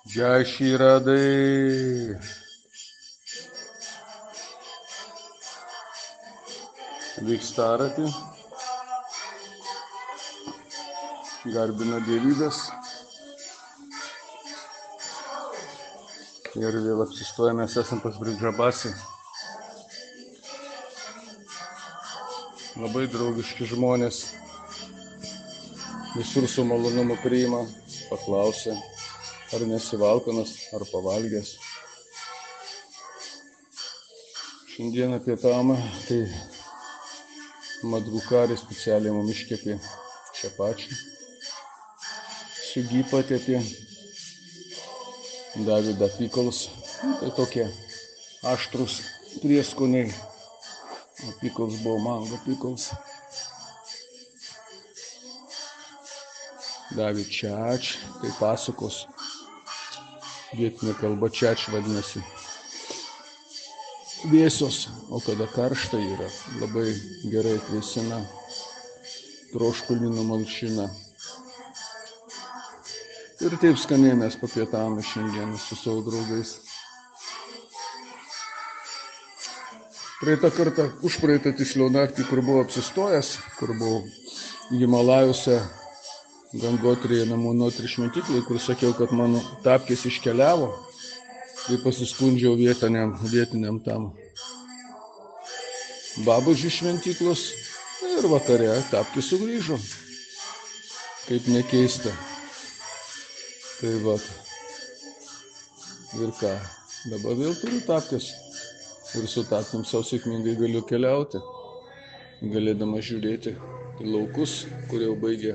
Jai Shri Radhe. Vyksta arati, garbina dievybės ir vėl apsistoję mes esam pas Bridžabasi. Labai draugiški žmonės, visur su malonumu priima, paklausia, ar nesi valkanas, ar pavalgęs. Šiandieną pietavome, tai Madgukari specialiai mums iškepė čepačių, su gy patepė, davė pickles, tai tokie aštrus prieskoniai. Pickles buvo mango pickles. Davė čiač, tai pasakos, vietinė kalba čiač vadinasi. Vėsios, o kada karšta yra, labai gerai atvėsina, troškulį numalšina. Ir taip skaniai mes papietavome šiandien su savo draugais. Praeitą kartą, užpraeitą tiksliau naktį, kur buvau apsistojęs, kur buvau Himalajuose, Gangotrėje Namunotri šventyklai, kur sakiau, kad mano tapkės iškeliavo, tai pasiskundžiau vietiniam tam babužių šventyklos ir vakare tapkės sugrįžo. Kaip nekeista. Tai va. Ir ką, dabar vėl turiu tapkės. Ir su tapkėm savo sėkmingai galiu keliauti, galėdama žiūrėti į laukus, kur jau baigė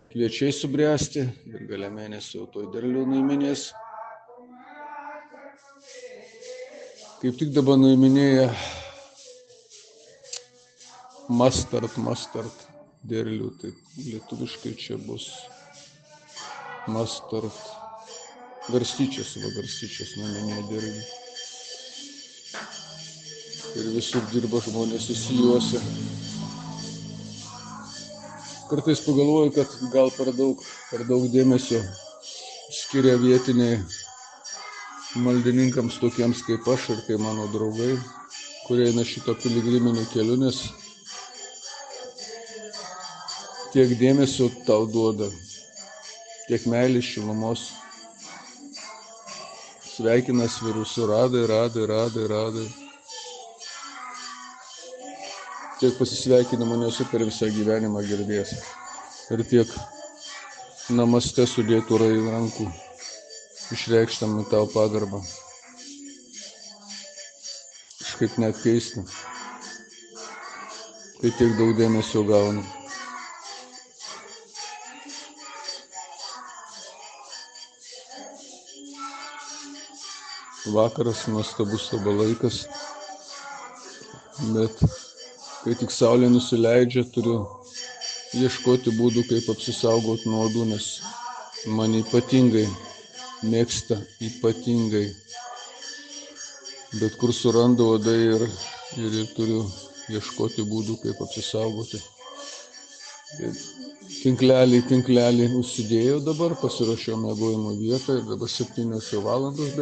kviečiai subręsti ir gale mėnesio jau toj derlių nuiminės. Kaip tik dabar nuiminėja mustard derlių, tai lietuviškai čia bus mustard, garstyčias nuiminėja derlių. Ir visur dirba žmonės įsijuose. Kartais pagalvoju, kad gal per daug dėmesio skiria vietiniai maldininkams tokiems kaip aš ir kaip mano draugai, kurie eina šito piligriminį keliu, nes tiek dėmesio tau duoda, tiek meilės, šilumos. Sveikinas virusu, radai. Tiek pasisveikinimų nesu per visą gyvenimą girdėjęs. Ir tiek namaste sudėtų rankų, išreikštami tau pagarbą. Kažkaip net keista, kai tiek daug dėmesio gaunu. Vakaras, nuostabus tavo laikas, bet kai tik saulė nusileidžia, turiu ieškoti būdų, kaip apsisaugoti nuo uodų, nes mane ypatingai mėgsta, bet kur surandu uodai ir turiu ieškoti būdų, kaip apsisaugoti. Tinklelį užsidėjau dabar, pasiruošiau miegojimo vietą ir dabar 7 valandos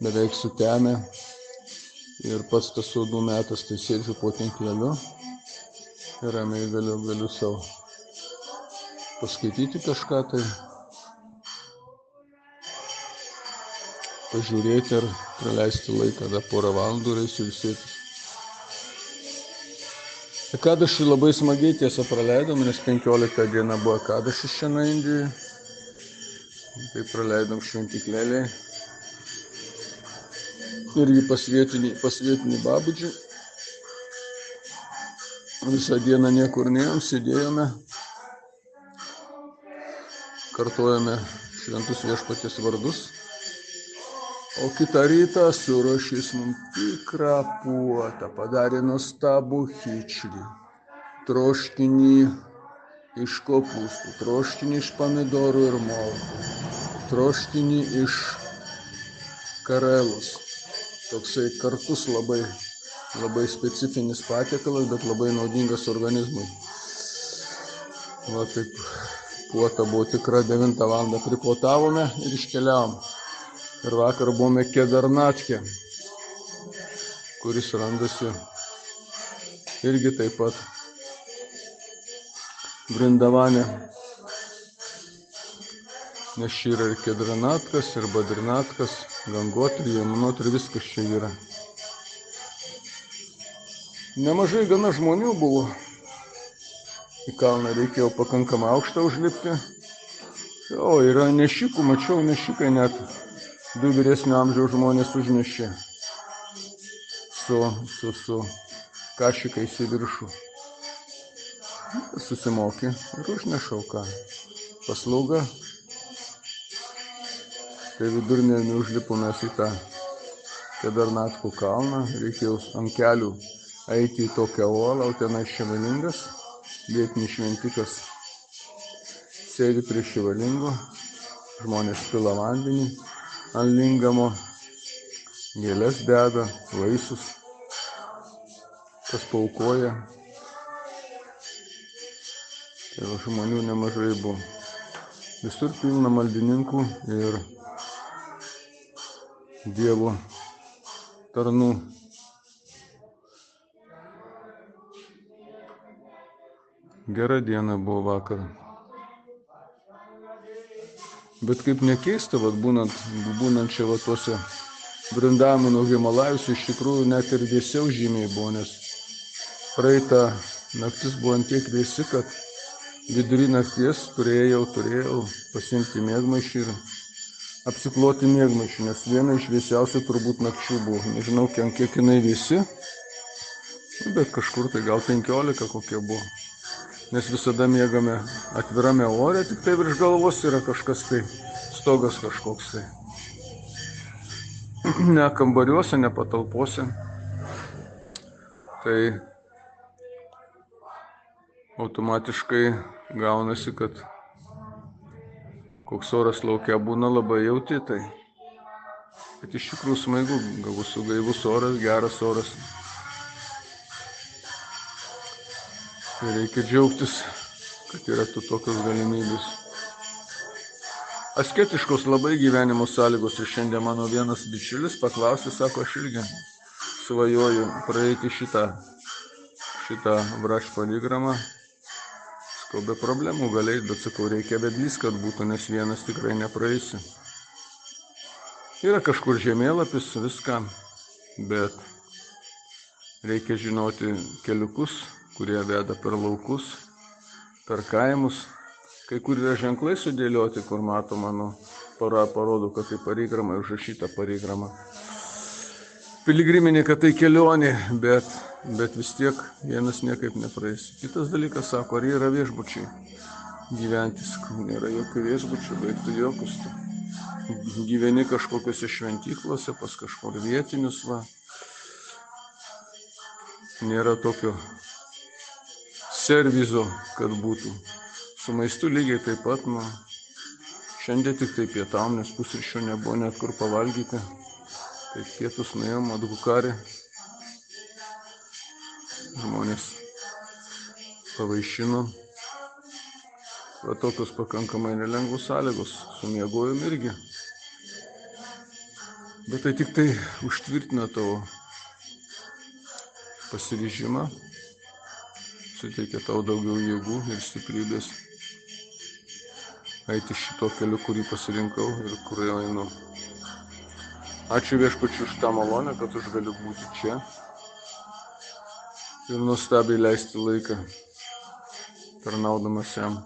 beveik sutemę. Ir pats tas uodų metas, tai sėdžiu po tinkleliu ir ramiai galiu savo paskaityti kažką, tai pažiūrėti ar praleisti laiką, dar porą valandų reisiu ilsėtis. Ekadašį labai smagiai tiesa praleidom, nes 15 diena buvo ekadašis šiandien Indijoje. Tai praleidom šventyklėlėje. Irgi pas vietinį babudžį. Visą dieną niekur neėjom, sėdėjome, kartojame šventus viešpaties vardus. O kitą rytą suruošė mums tikrą puotą, padarė nuostabų khichdi, troškinį iš kopūstų, troškinį iš pomidorų ir morkų, troškinį iš karelos. Toksai kartus labai specifinis patiekalas, bet labai naudingas organizmui. Va taip Puota buvo tikra 9 val. Pripuotavome ir iškeliavom. Ir vakar buvome Kedarnatke, kuris randasi irgi taip pat Vrindavane. Nes čia yra ir Kedarnatkas, ir Badrinatkas, Gangotri, Jamunotri, viskas čia yra. Nemažai gana žmonių buvo. Į kalną reikėjo pakankamai aukštą užlipti. O, yra nešikų, mačiau nešikai net 2 vyresnio amžiaus žmonės užnešė su kašikais į viršų. Susimokė ir užnešau ką. Paslauga. Tai vidurdienį užlipome į tą Kedarnatkų kalną. Reikėjo ant kelių eiti į tokią uolą, o tenai šeiminingas, vietinis šventikas, sėdi prie šeiminingo, žmonės pila vandenį ant lingamo, gėles deda, vaisius, kas paaukoja. Tai žmonių nemažai buvo. Visur pilna maldininkų ir Dievo tarnų. Gera diena buvo vakar. Bet kaip nekeista, būnant čia tuose Vrindavano Himalajuose, iš tikrųjų net ir vėsiau žymiai buvo, nes praeitą naktis buvo ant tiek vėsi, kad vidury nakties turėjau pasiimti miegmaišį ir apsikloti miegmaišį, nes viena iš vėsiausių turbūt nakčių buvo. Nežinau, kiek jinai vėsi, bet kažkur tai gal 15 kokia buvo. Nes visada miegame atvirame ore, tik tai virš galvos yra kažkas tai, stogas kažkoks tai. Ne kambariuose, ne patalpose. Tai automatiškai gaunasi, kad koks oras laukia būna labai jauti tai. Bet iš tikrųjų smaigu, gaivus oras, geras oras. Ir reikia džiaugtis, kad yra tokios galimybės. Asketiškos labai gyvenimo sąlygos ir šiandien mano vienas bičiulis paklausė, sako, aš irgi svajoju praeiti šitą Vračpaligramą. Sakau, be problemų galėjai, bet sakau, reikia vedlys, kad būtų, nes vienas tikrai nepraeisi. Yra kažkur žemėlapis, viską, bet reikia žinoti keliukus, kurie veda per laukus, per kaimus. Kai kur yra ženklai sudėlioti, kur mato mano parodo, kad tai parigrama, užrašyta parigrama. Piligriminė, kad tai kelionė, bet vis tiek vienas niekaip nepraeis. Kitas dalykas, sako, ar yra viešbučiai gyventi, sakau, nėra jokių viešbučių, baigtų jokius. Gyveni kažkokiuose šventyklose, pas kažkur vietinius, va. Nėra tokio servizo, kad būtų. Su maistu lygiai taip pat, šiandien tik tai pietam, nes pusryčių nebuvo net kur pavalgyti. Tai pietus nuėjom atgukarį. Žmonės pavaišino. Va tokios pakankamai nelengvos sąlygos, sumiegojom irgi. Bet tai tik tai užtvirtina tavo pasiryžimą, suteikia tau daugiau jėgų ir stiprybės eiti šito keliu, kurį pasirinkau ir kuriuo einu. Ačiū Viešpačiui už tą malonę, kad aš galiu būti čia ir nuostabiai leisti laiką, tarnaudamas jam.